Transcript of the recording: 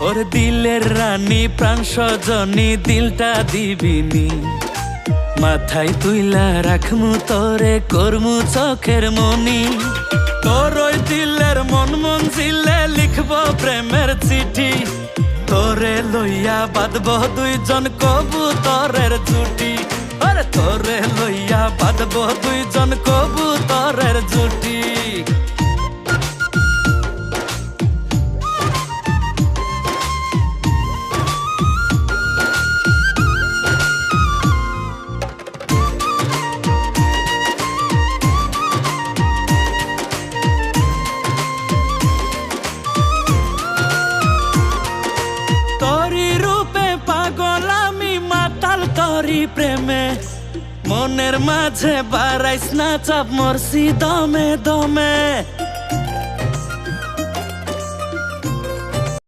ওর দিলের রানী প্রাণ সজনী দিলটা দিবিনি, মাথায় তুইলা রাখমু তোরে করমু চোখের মনি। তোর ওই দিলের মন মঞ্জিলে লিখব প্রেমের চিঠি, তোরে লইয়া বাঁধব দুইজন কবুতরের জুটি। আরে তোরে লইয়া বাঁধব দুইজন কবুতরের জুটি। তোরি প্রেমে মনের মাঝে বাড়াইস না চাপ, মরছি দমে দমে।